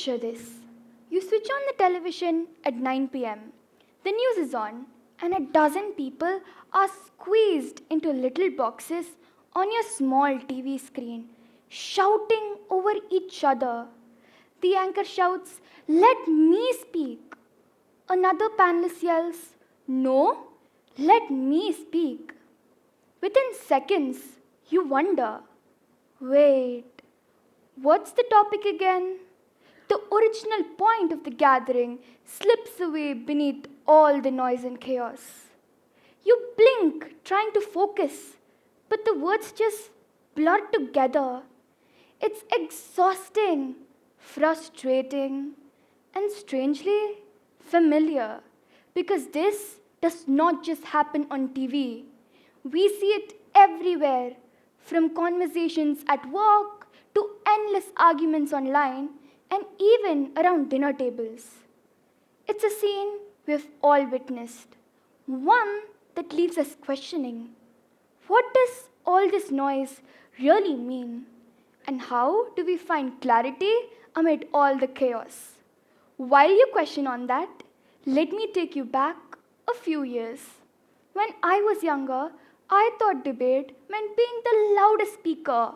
Picture this. You switch on the television at 9 pm. The news is on, and a dozen people are squeezed into little boxes on your small TV screen, shouting over each other. The anchor shouts, "Let me speak." Another panelist yells, "No, let me speak." Within seconds, you wonder, wait, what's the topic again? The original point of the gathering slips away beneath all the noise and chaos. You blink, trying to focus, but the words just blur together. It's exhausting, frustrating, and strangely familiar because this does not just happen on TV. We see it everywhere, from conversations at work to endless arguments online and even around dinner tables. It's a scene we've all witnessed, one that leaves us questioning, what does all this noise really mean? And how do we find clarity amid all the chaos? While you question on that, let me take you back a few years. When I was younger, I thought debate meant being the loudest speaker.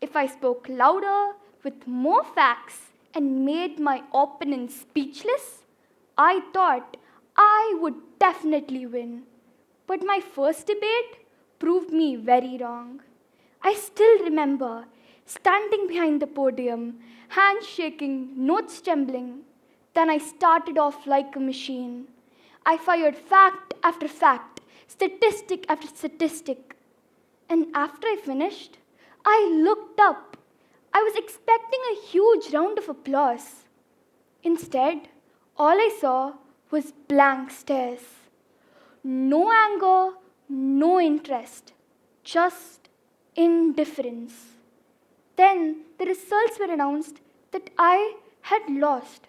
If I spoke louder, with more facts, and made my opponent speechless, I thought I would definitely win. But my first debate proved me very wrong. I still remember standing behind the podium, hands shaking, notes trembling. Then I started off like a machine. I fired fact after fact, statistic after statistic. And after I finished, I looked up. I was expecting a huge round of applause. Instead, all I saw was blank stares. No anger, no interest, just indifference. Then the results were announced that I had lost.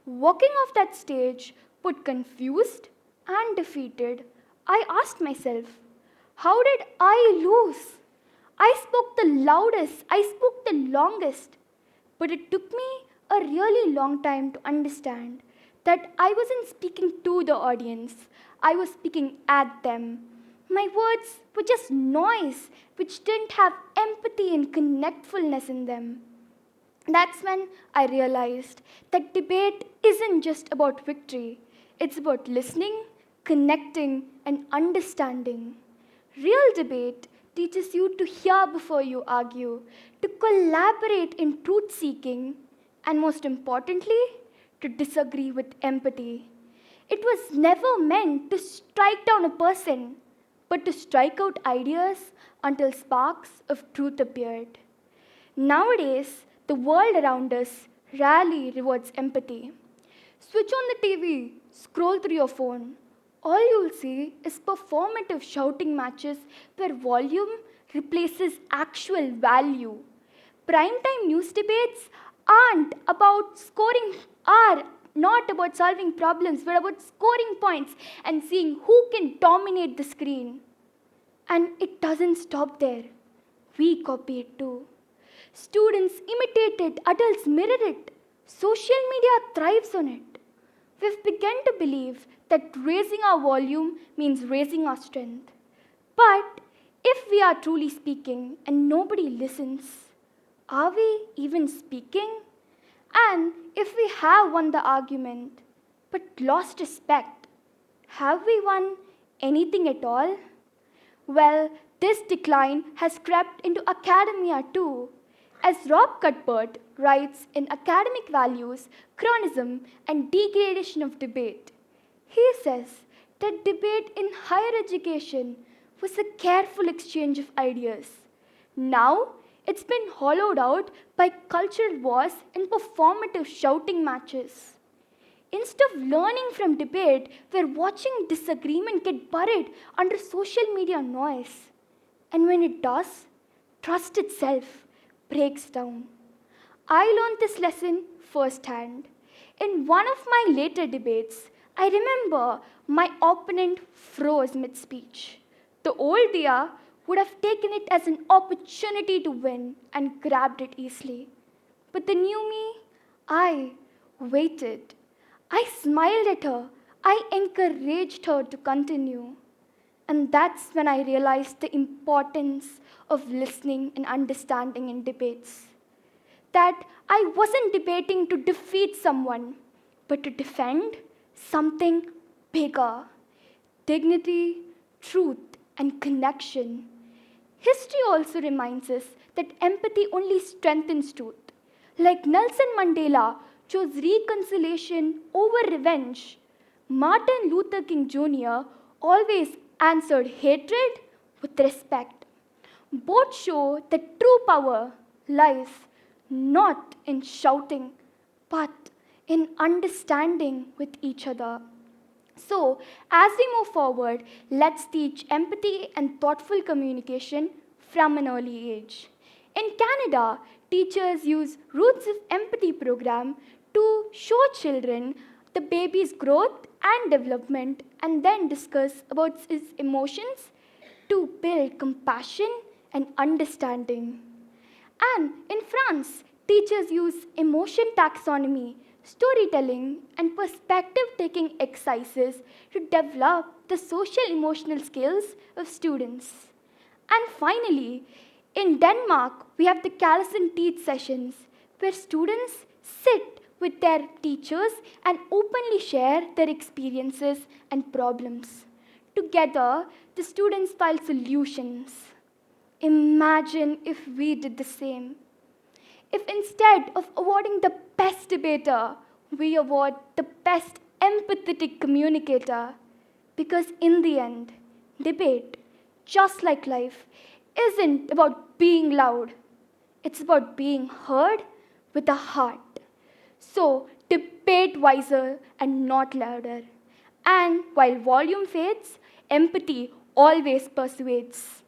Walking off that stage, both confused and defeated, I asked myself, how did I lose? I spoke the loudest, I spoke the longest, but it took me a really long time to understand that I wasn't speaking to the audience, I was speaking at them. My words were just noise which didn't have empathy and connectfulness in them. That's when I realized that debate isn't just about victory, it's about listening, connecting, and understanding. Real debate teaches you to hear before you argue, to collaborate in truth seeking, and most importantly, to disagree with empathy. It was never meant to strike down a person, but to strike out ideas until sparks of truth appeared. Nowadays, the world around us rarely rewards empathy. Switch on the TV, scroll through your phone. All you'll see is performative shouting matches where volume replaces actual value. Primetime news debates aren't about scoring, are not about solving problems, but about scoring points and seeing who can dominate the screen. And it doesn't stop there. We copy it too. Students imitate it, adults mirror it. Social media thrives on it. We've begun to believe that raising our volume means raising our strength. But if we are truly speaking and nobody listens, are we even speaking? And if we have won the argument but lost respect, have we won anything at all? Well, this decline has crept into academia too. As Rob Cuthbert writes in Academic Values, Chronism, and Degradation of Debate, he says that debate in higher education was a careful exchange of ideas. Now, it's been hollowed out by cultural wars and performative shouting matches. Instead of learning from debate, we're watching disagreement get buried under social media noise. And when it does, trust itself breaks down. I learned this lesson firsthand. In one of my later debates, I remember my opponent froze mid speech. The old Dia would have taken it as an opportunity to win and grabbed it easily. But the new me, I waited. I smiled at her. I encouraged her to continue. And that's when I realized the importance of listening and understanding in debates. That I wasn't debating to defeat someone, but to defend something bigger: dignity, truth, and connection. History also reminds us that empathy only strengthens truth. Like Nelson Mandela chose reconciliation over revenge, Martin Luther King Jr. always answered hatred with respect. Both show that true power lies not in shouting, but in understanding with each other. So, as we move forward, let's teach empathy and thoughtful communication from an early age. In Canada, teachers use Roots of Empathy program to show children the baby's growth and development and then discuss about his emotions to build compassion and understanding. And in France, teachers use emotion taxonomy, storytelling, and perspective taking exercises to develop the social emotional skills of students. And finally, in Denmark, we have the Callison Teach sessions where students sit with their teachers and openly share their experiences and problems. Together, the students find solutions. Imagine if we did the same. If instead of awarding the best debater, we award the best empathetic communicator. Because in the end, debate, just like life, isn't about being loud. It's about being heard with a heart. So, debate wiser and not louder. And while volume fades, empathy always persuades.